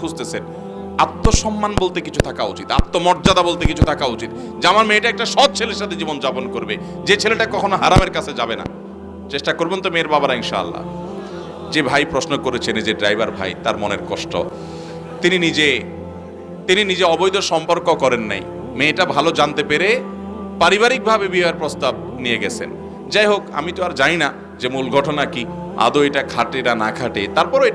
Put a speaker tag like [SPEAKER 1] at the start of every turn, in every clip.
[SPEAKER 1] খুঁজতেছেন, আত্মসম্মান বলতে কিছু থাকা উচিত, আত্মমর্যাদা বলতে কিছু থাকা উচিত, যে আমার মেয়েটা একটা সৎ ছেলের সাথে জীবন যাপন করবে, যে ছেলেটা কখনো হারামের কাছে যাবে না। চেষ্টা করবেন তো মেয়ের বাবারা ইনশাআল্লাহ। যে ভাই প্রশ্ন করেছেন, যে ড্রাইভার ভাই, তার মনের কষ্ট, তিনি নিজে অবৈধ সম্পর্ক করেন নাই, মেয়েটা ভালো জানতে পেরে পারিবারিকভাবে বিয়ের প্রস্তাব নিয়ে গেছেন। যাই হোক, আমি তো আর জানি না যে মূল ঘটনা কি, আদৌ এটা খাটে না না খাটে। তারপরও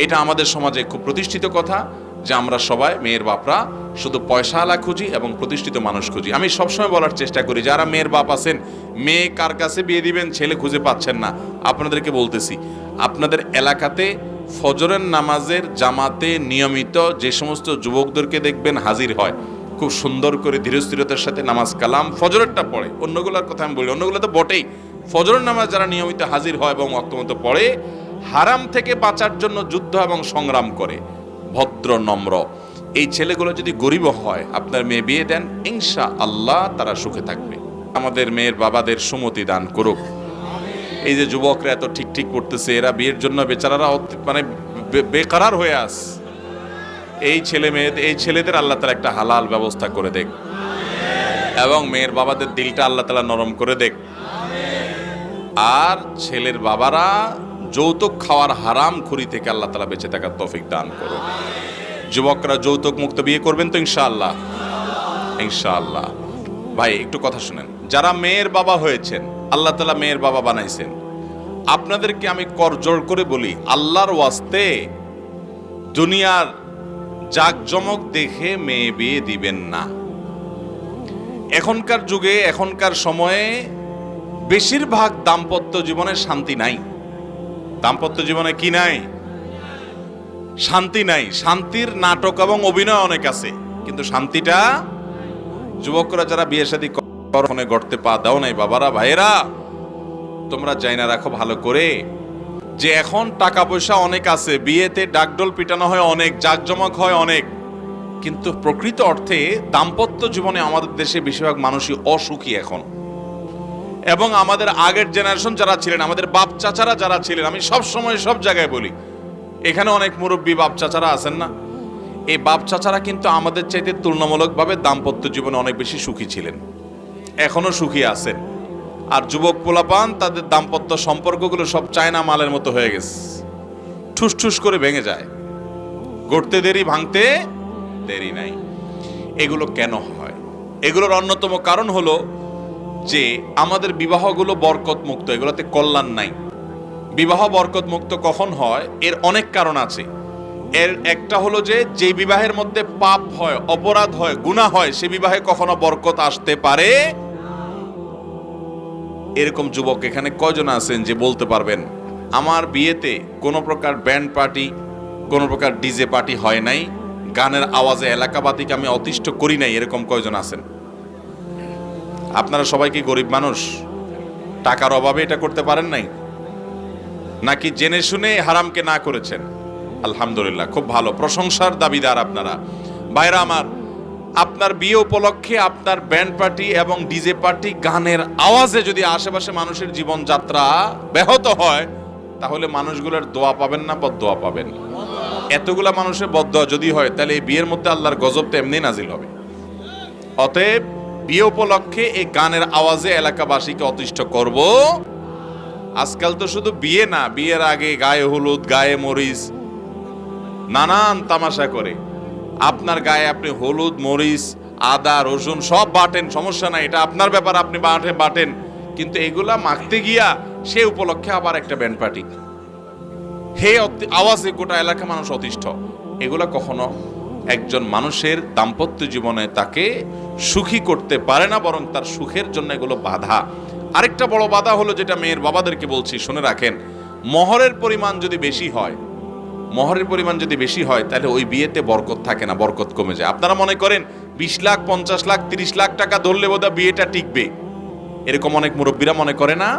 [SPEAKER 1] এটা আমাদের সমাজে খুব প্রতিষ্ঠিত কথা যে আমরা সবাই মেয়ের বাপরা শুধু পয়সাওয়ালা খুঁজি এবং প্রতিষ্ঠিত মানুষ খুঁজি। আমি সবসময় বলার চেষ্টা করি, যারা মেয়ের বাপ আছেন, মেয়ে কার কাছে বিয়ে দিবেন ছেলে খুঁজে পাচ্ছেন না, আপনাদেরকে বলতেছি, আপনাদের এলাকাতে ফজরের নামাজের জামাতে নিয়মিত যে সমস্ত যুবকদেরকে দেখবেন হাজির হয়, খুব সুন্দর করে ধীরস্থিরতার সাথে নামাজ কালাম ফজরেরটা পড়ে, অন্যগুলোর কথা আমি বলি, অন্যগুলো তো বটেই, ফজরের নামাজ যারা নিয়মিত হাজির হয় এবং ওয়াক্তমতো পড়ে, হারাম থেকে বাঁচার জন্য যুদ্ধ এবং সংগ্রাম করে, ভদ্র নম্র, এই ছেলেগুলো যদি গরিব হয়, আপনার মেয়ে বিয়ে দেন, ইনশাআল্লাহ তারা সুখে থাকবে। আমাদের মেয়ের বাবাদের সুমতি দান করুক। এই যে যুবকরা এত ঠিক করতেছে, এরা বিয়ের জন্য বেচারারা মানে বেকারার হয়ে আস, এই ছেলেদের আল্লাহ তাআলা একটা হালাল ব্যবস্থা করে দেখ, এবং মেয়ের বাবাদের দিলটা আল্লাহ তাআলা নরম করে দেখ। আর ছেলের বাবারা যৌতুক খাওয়ার হারাম খুরি থেকে আল্লাহ তাআলা বেঁচে থাকার তৌফিক দান করুন। যুবকরা যৌতুক মুক্ত বিয়ে করবেন তো ইনশাআল্লাহ? ইনশাআল্লাহ। ভাই একটু কথা শুনেন, যারা মেয়ের বাবা হয়েছেন, আল্লাহ তাআলা মেয়ের বাবা বানাইছেন, আপনাদেরকে আমি করজোড় করে বলি, আল্লাহর ওয়াস্তে দুনিয়ার জাকজমক দেখে মেয়ে বিয়ে দিবেন না। এখনকার যুগে, এখনকার সময়ে বেশিরভাগ দাম্পত্য জীবনে শান্তি নাই। দাম্পত্য জীবনে কি নাই? শান্তি নাই। শান্তির নাটক এবং অভিনয় অনেক আছে, কিন্তু শান্তিটা, যুবকরা যারা বিয়ে শাদী করে গড়তে পা দাও নাই, বাবারা ভাইয়েরা, তোমরা জাইনা রাখো ভালো করে যে এখন টাকা পয়সা অনেক আছে, বিয়েতে ডাকডোল পিটানো হয় অনেক, জাকজমক হয় অনেক, কিন্তু প্রকৃত অর্থে দাম্পত্য জীবনে আমাদের দেশে বেশিরভাগ মানুষই অসুখী এখন। এবং আমাদের আগের জেনারেশন যারা ছিলেন, আমাদের বাপ চাচারা যারা ছিলেন, আমি সব সময় সব জায়গায় বলি, এখানে অনেক মুরব্বী বাপ চাচারা আছেন না, এই বাপ চাচারা কিন্তু আমাদের চাইতে তুলনামূলকভাবে দাম্পত্য জীবনে অনেক বেশি সুখী ছিলেন, এখনো সুখী আছেন। আর যুবক পোলাপান, তাদের দাম্পত্য সম্পর্কগুলো সব চায়না মালের মতো হয়ে গেছে, ঠুস করে ভেঙে যায়, গড়তে দেরি ভাঙতে দেরি নাই। এগুলো কেন হয়? এগুলোর অন্যতম কারণ হলো যে আমাদের বিবাহগুলো বরকত মুক্ত, এগুলোতে কল্যাণ নাই। বিবাহ বরকত মুক্ত কখন হয়? এর অনেক কারণ আছে। এর একটা হলো যে বিবাহের মধ্যে পাপ হয়, অপরাধ হয়, গুনাহ হয়, সে বিবাহে কখনো বরকত আসতে পারে। এরকম যুবক এখানে কয়জন আছেন যে বলতে পারবেন আমার বিয়েতে কোনো প্রকার ব্যান্ড পার্টি, কোনো প্রকার ডিজে পার্টি হয় নাই, গানের আওয়াজে এলাকাবাসীকে আমি অতিষ্ঠ করি নাই? এরকম কয়জন আছেন? আপনারা সবাই কি গরিব মানুষ? টাকার অভাবে এটা করতে পারেন নাই, নাকি জেনে শুনে হারামকে না করেছেন? আলহামদুলিল্লাহ, খুব ভালো, প্রশংসার দাবিদার আপনারা। ভাইরা আমার, আপনার বিয়ে উপলক্ষে আপনার ব্যান্ড পার্টি এবং ডিজে পার্টি গানের আওয়াজে যদি আশেপাশে মানুষের জীবনযাত্রা ব্যাহত হয়, তাহলে মানুষগুলোর দোয়া পাবেন না বদদোয়া পাবেন? এতগুলা মানুষের বদদোয়া যদি হয়, তাহলে এই বিয়ের মধ্যে আল্লাহর গজব তো এমনি নাজিল হবে। অতএব বিয়ে উপলক্ষে এই গানের আওয়াজে এলাকাবাসীকে অতিষ্ঠ করব। আজকাল তো শুধু বিয়ে না, বিয়ের আগে গায়ে হলুদ, গায়ে মরিচ, নানান তামাশা করে। আপনার গায়ে আপনি হলুদ, মরিচ, আদা, রসুন সব বাটেন, সমস্যা নাই, এটা আপনার ব্যাপার, আপনি বাটেন, কিন্তু এগুলা মাখতে গিয়া সে উপলক্ষে আবার একটা ব্যান্ড পার্টি, হে আওয়াজে গোটা এলাকা মানুষ অতিষ্ঠ। এগুলা কখনো একজন মানুষের দাম্পত্য জীবনে তাকে সুখী করতে পারে না, বরং তার সুখের জন্য এগুলো বাধা। আরেকটা বড় বাধা হলো, যেটা মেয়ের বাবাদেরকে বলছি, শুনে রাখেন, মহরের পরিমাণ যদি বেশি হয়, তাহলে ওই বিয়েতে বরকত থাকে না, বরকত কমে যায়। আপনারা মনে করেন 20 লাখ, 50 লাখ, 30 লাখ টাকা ধরলে বোধহয় বিয়েটা টিকবে, এরকম অনেক মুরব্বীরা মনে করে না।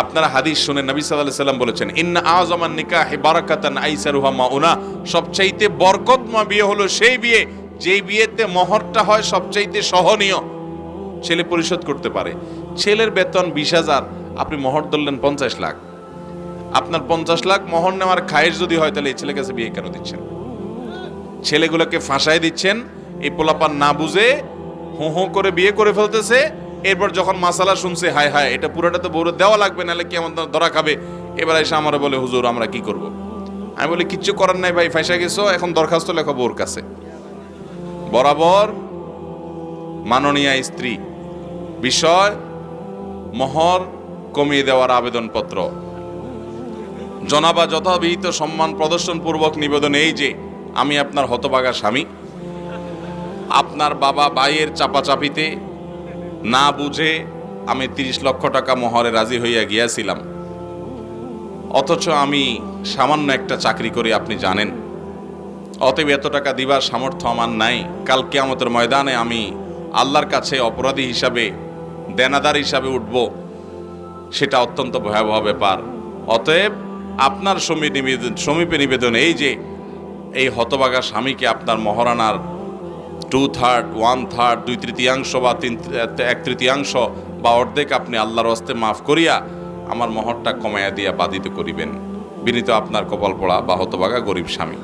[SPEAKER 1] আপনারা হাদিস শুনেন, নবী সাল্লাল্লাহু আলাইহি ওয়াসাল্লাম বলেছেন, ইন্না আযমান নিকাহি বারাকাতান আইসারুহা মাউনা, সবচাইতে বরকতময় বিয়ে হলো সেই বিয়ে যেই বিয়েতে মহরটা হয় সবচাইতে সহনীয়, ছেলে পরিশোধ করতে পারে। ছেলের বেতন 20,000, আপনি মহর ধরলেন 50 লাখ, আপনার 50 লাখ মোহর নেওয়ার খায়েশ যদি হয় তাহলে এই ছেলের কাছে বিয়ে কেন দিচ্ছেন? ছেলেগুলোকে ফাঁসায় দিচ্ছেন, এই পোলাপান না বুঝে হো হো করে বিয়ে করে ফেলতেছে। এরপর যখন মাসালা শুনছে, হায় হায় এটা পুরোটা তো বউরে দেওয়া লাগবে, নাহলে কি আমার ধরা খাবে। এবার এসে আমার বলে, হুজুর আমরা কি করব? আমি বলি কিচ্ছু করার নাই ভাই, ফাঁসা গেছো, এখন দরখাস্ত লেখো বউর কাছে। বরাবর মাননীয়া স্ত্রী, বিষয় মোহর কমিয়ে দেওয়ার আবেদনপত্র। জনাবা যথাবিহিত সম্মান প্রদর্শন পূর্বক নিবেদন এই যে, আমি আপনার হতভাগা স্বামী, আপনার বাবা ভাইয়ের চাপাচাপিতে না বুঝে আমি 30 লক্ষ টাকা মোহরে রাজি হইয়া গিয়াছিলাম, অথচ আমি সামান্য একটা চাকরি করি আপনি জানেন। অতএব এত টাকা দিবার সামর্থ্য আমার নাই। কাল কিয়ামতের ময়দানে আমি আল্লাহর কাছে অপরাধী হিসাবে, দেনাদার হিসাবে উঠব, সেটা অত্যন্ত ভয়াবহ ব্যাপার। অতএব আপনার সমীপে নিবেদন এই যে, এই হতভাগা স্বামীকে আপনার মহারানার 2/3, 1/3, 2/3 বা 1/3 বা অর্ধেক আপনি আল্লাহর হস্তে মাফ করিয়া আমার মহরটা কমাইয়া দিয়া বাধিত করিবেন। বিনীত আপনার কপাল পড়া বা হতভাগা গরিব স্বামী।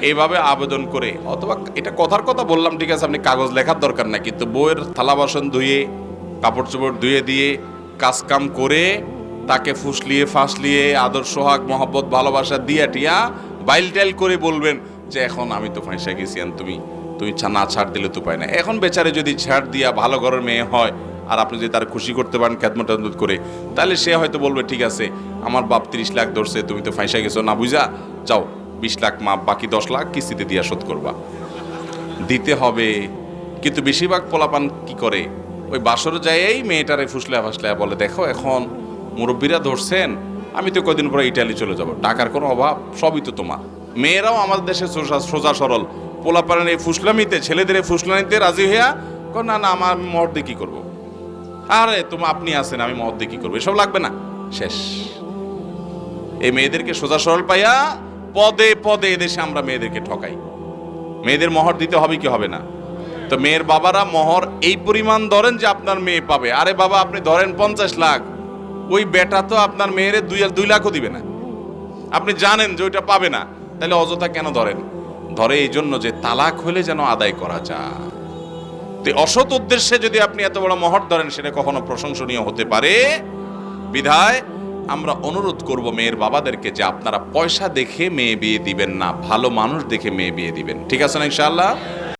[SPEAKER 1] এইভাবে আবেদন করে, অথবা এটা কথার কথা বললাম, ঠিক আছে, আপনি কাগজ লেখার দরকার নাই, কিন্তু বউয়ের থালা বাসন ধুয়ে, কাপড় চোপড় ধুয়ে দিয়ে, কাজকাম করে, তাকে ফুসলিয়ে ফাঁসলিয়ে আদর সোহাগ মহব্বত ভালোবাসা দিয়া টিয়া বাইল টাইল করে বলবেন যে এখন আমি তো ফাঁসা গেছি, তুমি না ছাড় দিলে তো পায় না। এখন বেচারে যদি ছাড় দিয়া ভালো ঘরের মেয়ে হয়, আর আপনি যদি তার খুশি করতে পারেন খেদমত করে, তাহলে সে হয়তো বলবে ঠিক আছে, আমার বাপ 30 লাখ ধরছে, তুমি তো ফাঁসা গেছো, না বুঝা যাও 20 লাখ মাপ, বাকি 10 লাখ কিস্তিতে দিয়া শোধ করবা। দিতে হবে। কিন্তু বেশিরভাগ পোলাপান কি করে, ওই বাসরে যাই মেয়েটারে ফুসলা ফাসলা বলে, দেখো এখন মুরব্বীরা ধরছেন, আমি তো কদিন পরে ইটালি চলে যাব, টাকার কোনো অভাব, সবই তো তোমার। মেয়েরাও আমাদের দেশে সোজা সরল, পোলাপানের এই ফুসলামিতে, ছেলেদের এই ফুসলামিতে রাজি হইয়া না না আমার মহর দিয়ে কি করবো, আরে আপনি আছেন, আমি মহর দিয়ে কি করবো, এসব লাগবে না, শেষ। এই মেয়েদেরকে সোজা সরল পাইয়া পদে পদে এদেশে আমরা মেয়েদেরকে ঠকাই। মেয়েদের মহর দিতে হবে কি হবে না? তো মেয়ের বাবারা মহর এই পরিমাণ ধরেন যে আপনার মেয়ে পাবে। আরে বাবা আপনি ধরেন 50 লাখ, ওই বেটা তো আপনার মেয়েরে 2 লাখও দিবে না, আপনি জানেন যে ওইটা পাবে না, তাহলে অযথা কেন ধরেন? ধরে এই জন্য যে তালাক হলে যেন আদায় করা যায়। তো অসৎ উদ্দেশ্যে যদি আপনি এত বড় মহর ধরেন, সেটা কখনো প্রশংসনীয় হতে পারে। বিধায় আমরা অনুরোধ করব মেয়ের বাবাদেরকে যে আপনারা পয়সা দেখে মেয়ে বিয়ে দিবেন না, ভালো মানুষ দেখে মেয়ে বিয়ে দিবেন। ঠিক আছে না ইনশাআল্লাহ?